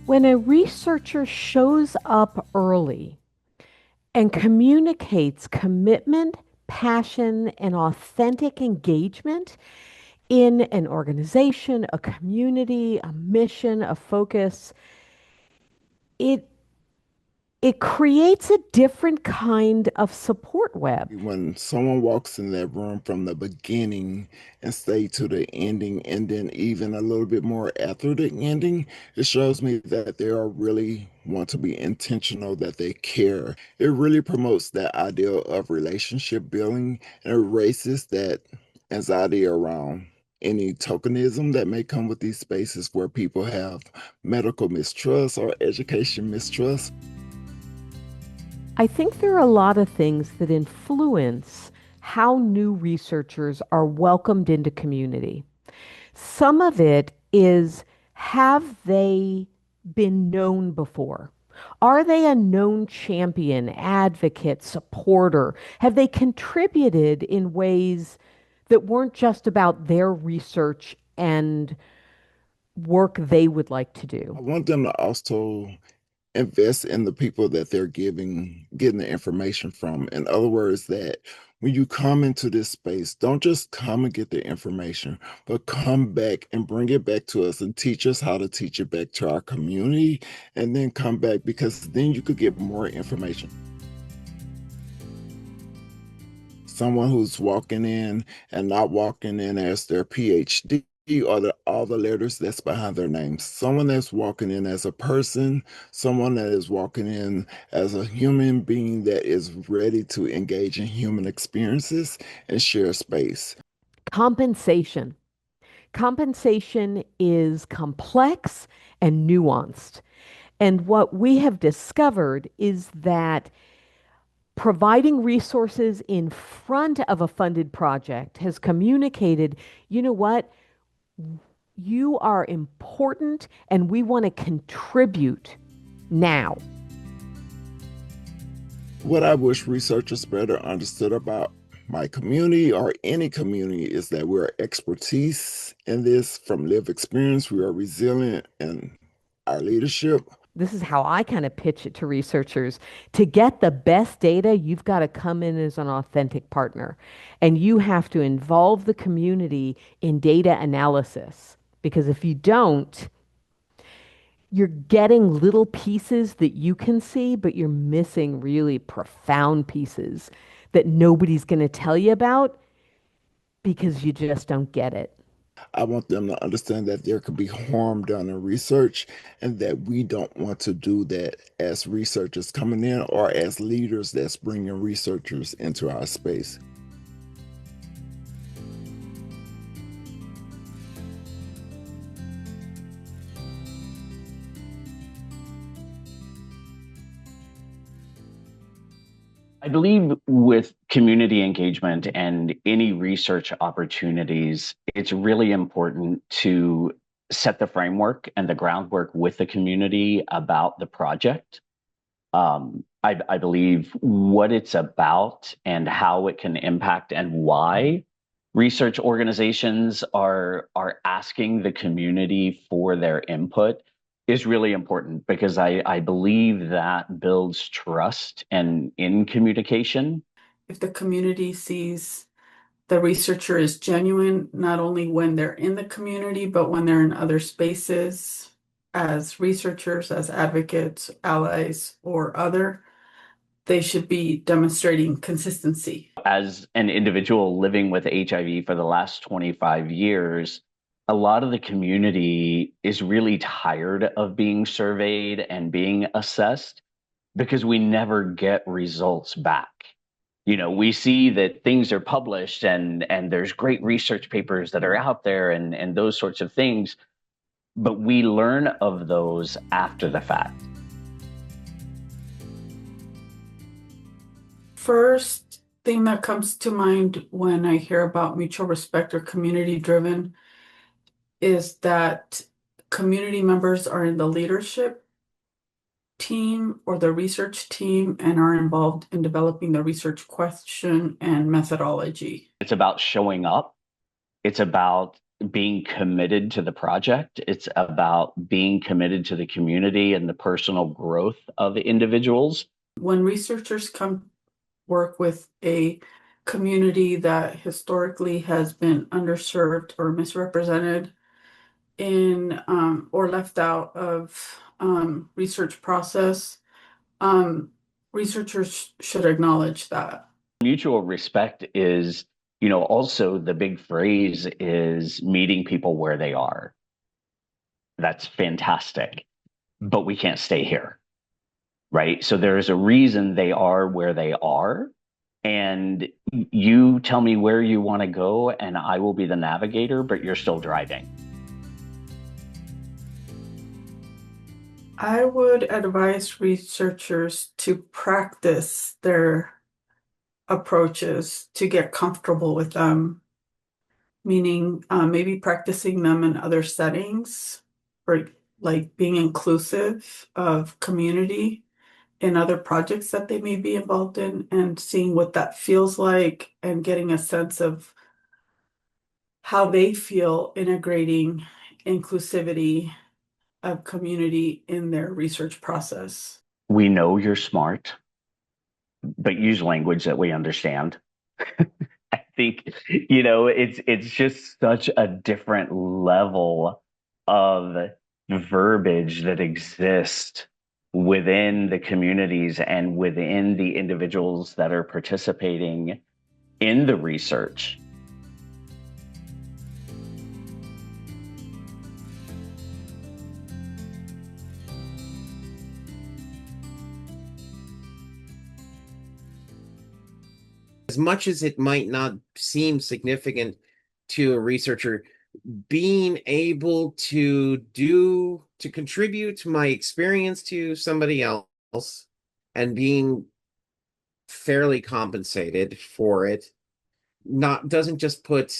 When a researcher shows up early and communicates commitment, passion, and authentic engagement in an organization, a community, a mission, a focus, it it creates a different kind of support web. When someone walks in that room from the beginning and stay to the ending, and then even a little bit more after the ending, it shows me that they are really want to be intentional, that they care. It really promotes that idea of relationship building and erases that anxiety around any tokenism that may come with these spaces where people have medical mistrust or education mistrust. I think there are a lot of things that influence how new researchers are welcomed into community. Some of it is, have they been known before? Are they a known champion, advocate, supporter? Have they contributed in ways that weren't just about their research and work they would like to I do? want them to also invest in the people that they're getting the information from. In other words, that when you come into this space, don't just come and get the information, but come back and bring it back to us and teach us how to teach it back to our community, and then come back because then you could get more information. Someone who's walking in and not walking in as their PhD or all the letters that's behind their names. Someone that's walking in as a person, someone that is walking in as a human being that is ready to engage in human experiences and share space. Compensation. Compensation is complex and nuanced. And what we have discovered is that providing resources in front of a funded project has communicated, you know what? You are important and we want to contribute now. What I wish researchers better understood about my community or any community is that we're expertise in this from lived experience. We are resilient in our leadership. This is how I kind of pitch it to researchers. To get the best data, you've got to come in as an authentic partner and you have to involve the community in data analysis. Because if you don't, you're getting little pieces that you can see, but you're missing really profound pieces that nobody's going to tell you about because you just don't get it. I want them to understand that there could be harm done in research and that we don't want to do that as researchers coming in or as leaders that's bringing researchers into our space. I believe with community engagement and any research opportunities, it's really important to set the framework and the groundwork with the community about the project. I believe what it's about and how it can impact and why research organizations are asking the community for their input is really important because I believe that builds trust and in communication. If the community sees the researcher is genuine, not only when they're in the community, but when they're in other spaces as researchers, as advocates, allies, or other, they should be demonstrating consistency. As an individual living with HIV for the last 25 years, a lot of the community is really tired of being surveyed and being assessed because we never get results back. We see that things are published and there's great research papers that are out there and those sorts of things, but we learn of those after the fact. First thing that comes to mind when I hear about mutual respect or community driven is that community members are in the leadership team or the research team and are involved in developing the research question and methodology. It's about showing up. It's about being committed to the project. It's about being committed to the community and the personal growth of individuals. When researchers come work with a community that historically has been underserved or misrepresented in or left out of research process, researchers should acknowledge that. Mutual respect is, also the big phrase is meeting people where they are. That's fantastic, but we can't stay here, right? So there's a reason they are where they are. And you tell me where you want to go, and I will be the navigator, but you're still driving. I would advise researchers to practice their approaches to get comfortable with them, meaning maybe practicing them in other settings, or like being inclusive of community in other projects that they may be involved in, and seeing what that feels like and getting a sense of how they feel integrating inclusivity of community in their research process. We know you're smart, but use language that we understand. I think, it's just such a different level of verbiage that exists within the communities and within the individuals that are participating in the research. As much as it might not seem significant to a researcher, being able to contribute my experience to somebody else and being fairly compensated for it doesn't just put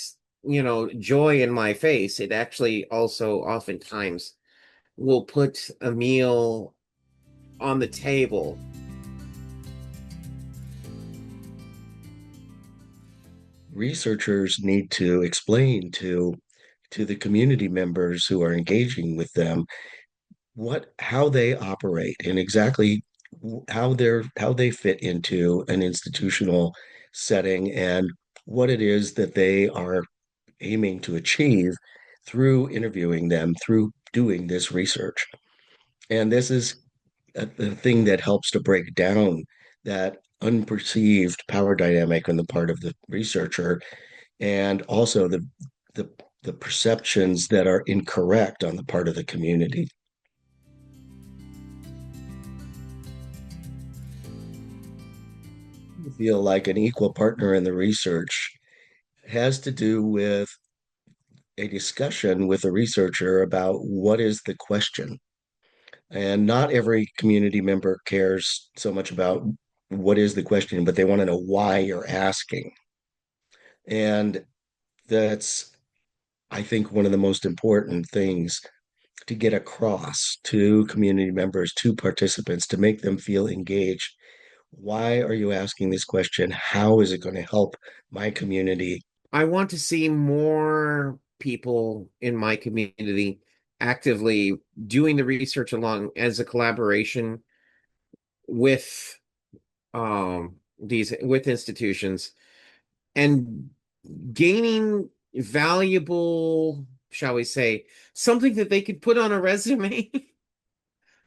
joy in my face. It actually also oftentimes will put a meal on the table. Researchers need to explain to the community members who are engaging with them how they operate and exactly how they fit into an institutional setting and what it is that they are aiming to achieve through interviewing them, through doing this research. And this is a thing that helps to break down that unperceived power dynamic on the part of the researcher, and also the the perceptions that are incorrect on the part of the community. I feel like an equal partner in the research has to do with a discussion with a researcher about what is the question. And not every community member cares so much about what is the question, but they want to know why you're asking. And that's, I think, one of the most important things to get across to community members, to participants, to make them feel engaged. Why are you asking this question? How is it going to help my community? I want to see more people in my community actively doing the research along as a collaboration with these with institutions and gaining valuable, shall we say, something that they could put on a resume,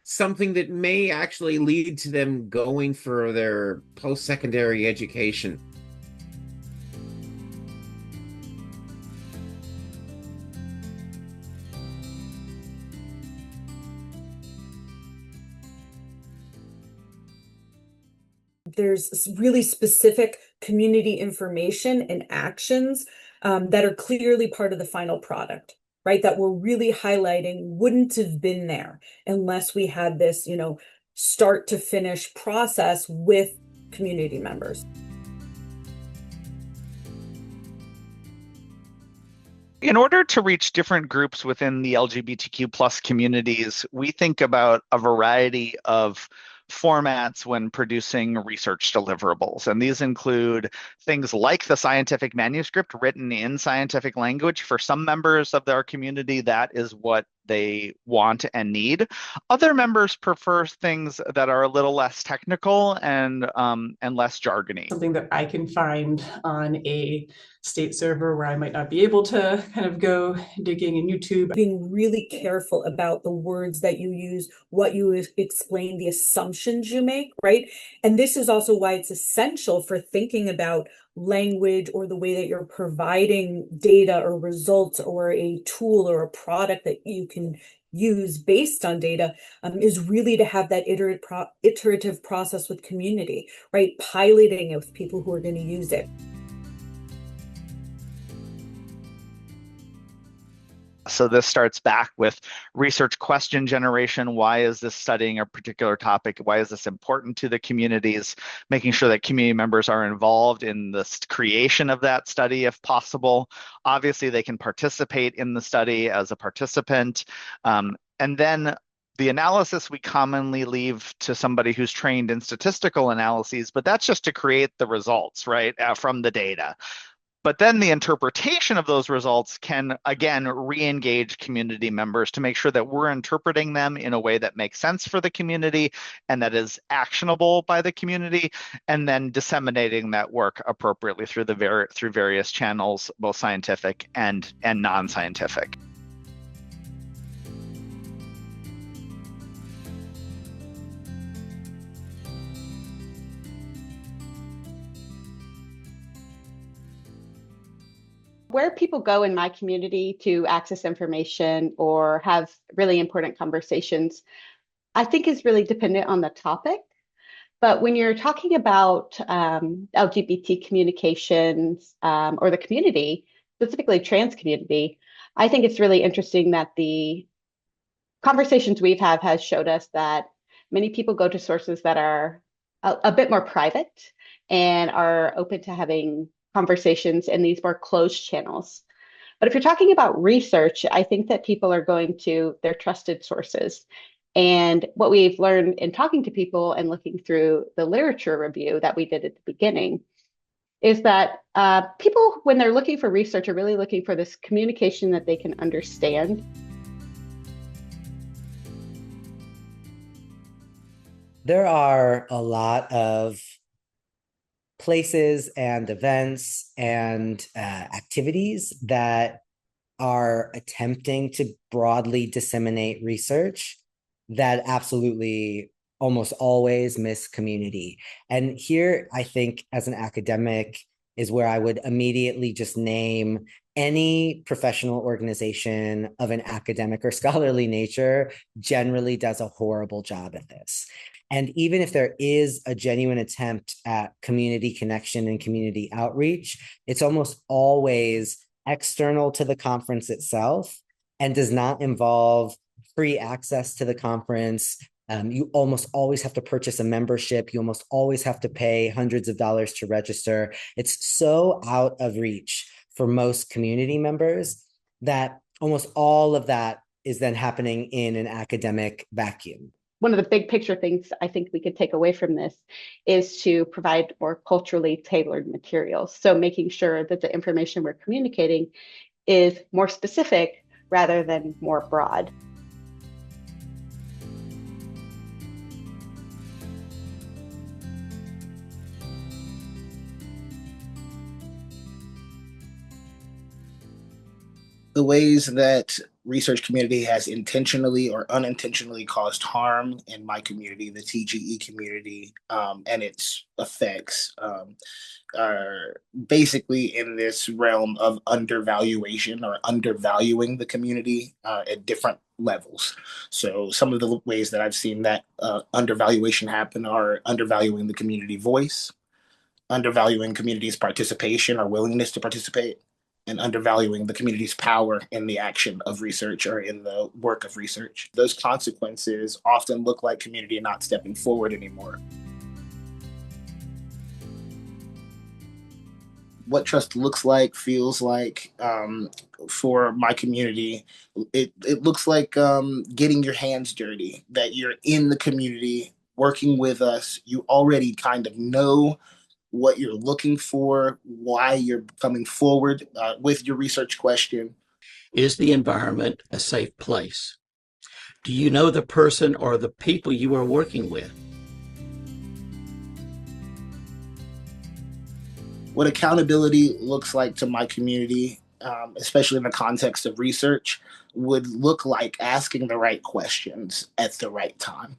something that may actually lead to them going for their post-secondary education. There's really specific community information and actions that are clearly part of the final product, right? That we're really highlighting wouldn't have been there unless we had this, start to finish process with community members. In order to reach different groups within the LGBTQ plus communities, we think about a variety of formats when producing research deliverables. And these include things like the scientific manuscript written in scientific language. For some members of our community, that is what they want and need. Other members prefer things that are a little less technical and less jargony. Something that I can find on a state server where I might not be able to kind of go digging in YouTube. Being really careful about the words that you use, what you explain, the assumptions you make, right? And this is also why it's essential for thinking about language or the way that you're providing data or results or a tool or a product that you can use based on data, is really to have that iterative process with community, right? Piloting it with people who are going to use it. So this starts back with research question generation. Why is this studying a particular topic? Why is this important to the communities? Making sure that community members are involved in the creation of that study if possible. Obviously, they can participate in the study as a participant. And then the analysis we commonly leave to somebody who's trained in statistical analyses, but that's just to create the results, right, from the data. But then the interpretation of those results can, again, re-engage community members to make sure that we're interpreting them in a way that makes sense for the community and that is actionable by the community, and then disseminating that work appropriately through through various channels, both scientific and non-scientific. Where people go in my community to access information or have really important conversations, I think is really dependent on the topic. But when you're talking about LGBT communications or the community, specifically trans community, I think it's really interesting that the conversations we've had has showed us that many people go to sources that are a bit more private and are open to having conversations in these more closed channels. But if you're talking about research, I think that people are going to their trusted sources. And what we've learned in talking to people and looking through the literature review that we did at the beginning is that people, when they're looking for research, are really looking for this communication that they can understand. There are a lot of places and events and activities that are attempting to broadly disseminate research that absolutely almost always miss community. And here, I think, as an academic, is where I would immediately just name any professional organization of an academic or scholarly nature generally does a horrible job at this. And even if there is a genuine attempt at community connection and community outreach, it's almost always external to the conference itself and does not involve free access to the conference. You almost always have to purchase a membership. You almost always have to pay hundreds of dollars to register. It's so out of reach for most community members that almost all of that is then happening in an academic vacuum. One of the big picture things I think we could take away from this is to provide more culturally tailored materials. So making sure that the information we're communicating is more specific rather than more broad. The ways that research community has intentionally or unintentionally caused harm in my community, the TGE community, and its effects are basically in this realm of undervaluation or undervaluing the community at different levels. So some of the ways that I've seen that undervaluation happen are undervaluing the community voice, undervaluing community's participation or willingness to participate, and undervaluing the community's power in the action of research or in the work of research. Those consequences often look like community not stepping forward anymore. What trust looks like, feels like for my community, it looks like getting your hands dirty, that you're in the community working with us, you already kind of know what you're looking for, why you're coming forward with your research question. Is the environment a safe place? Do you know the person or the people you are working with? What accountability looks like to my community, especially in the context of research, would look like asking the right questions at the right time.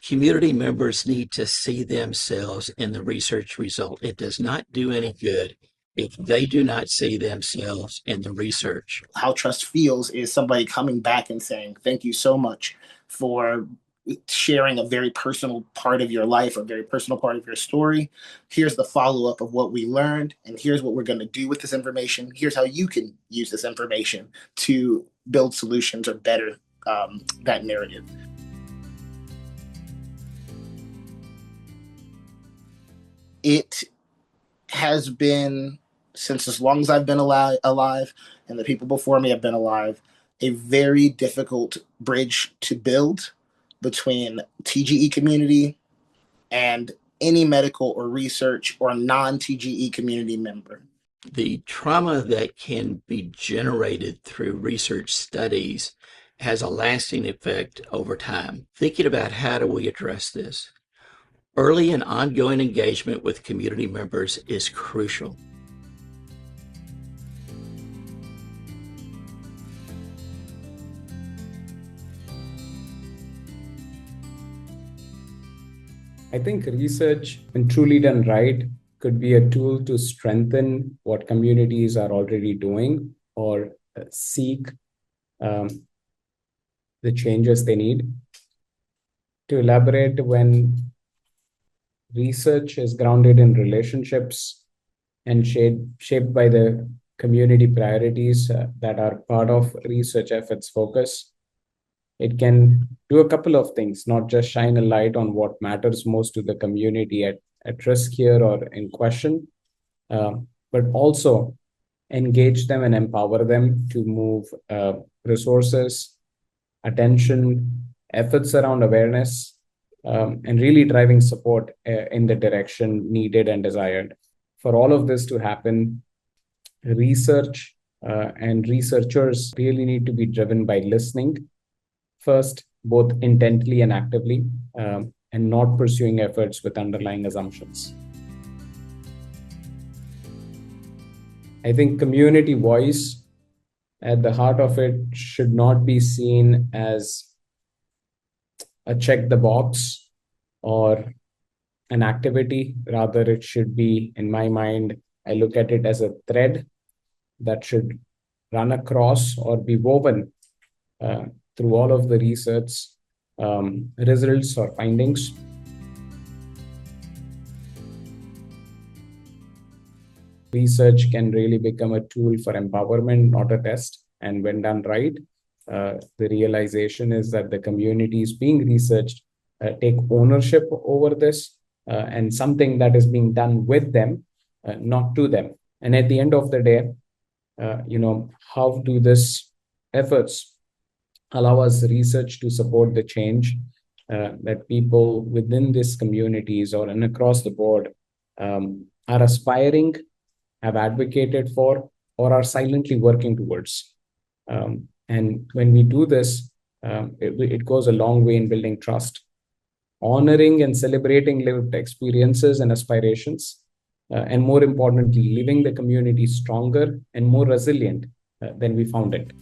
Community members need to see themselves in the research result. It does not do any good if they do not see themselves in the research. How trust feels is somebody coming back and saying, thank you so much for sharing a very personal part of your life, a very personal part of your story. Here's the follow-up of what we learned, and here's what we're going to do with this information. Here's how you can use this information to build solutions or better that narrative. It has been, since as long as I've been alive, and the people before me have been alive, a very difficult bridge to build between TGE community and any medical or research or non-TGE community member. The trauma that can be generated through research studies has a lasting effect over time. Thinking about how do we address this? Early and ongoing engagement with community members is crucial. I think research, when truly done right, could be a tool to strengthen what communities are already doing or seek the changes they need. To elaborate, when research is grounded in relationships and shaped by the community priorities that are part of research efforts focus, it can do a couple of things, not just shine a light on what matters most to the community at risk here or in question, but also engage them and empower them to move resources, attention, efforts around awareness, and really driving support in the direction needed and desired. For all of this to happen, research and researchers really need to be driven by listening first, both intently and actively, and not pursuing efforts with underlying assumptions. I think community voice at the heart of it should not be seen as a check the box or an activity. Rather, it should be, in my mind, I look at it as a thread that should run across or be woven through all of the research results or findings. Research can really become a tool for empowerment, not a test. And when done right, the realization is that the communities being researched take ownership over this and something that is being done with them, not to them. And at the end of the day, how do these efforts allow us research to support the change that people within these communities or and across the board are aspiring, have advocated for, or are silently working towards. And when we do this, it goes a long way in building trust, honoring and celebrating lived experiences and aspirations, and more importantly, leaving the community stronger and more resilient than we found it.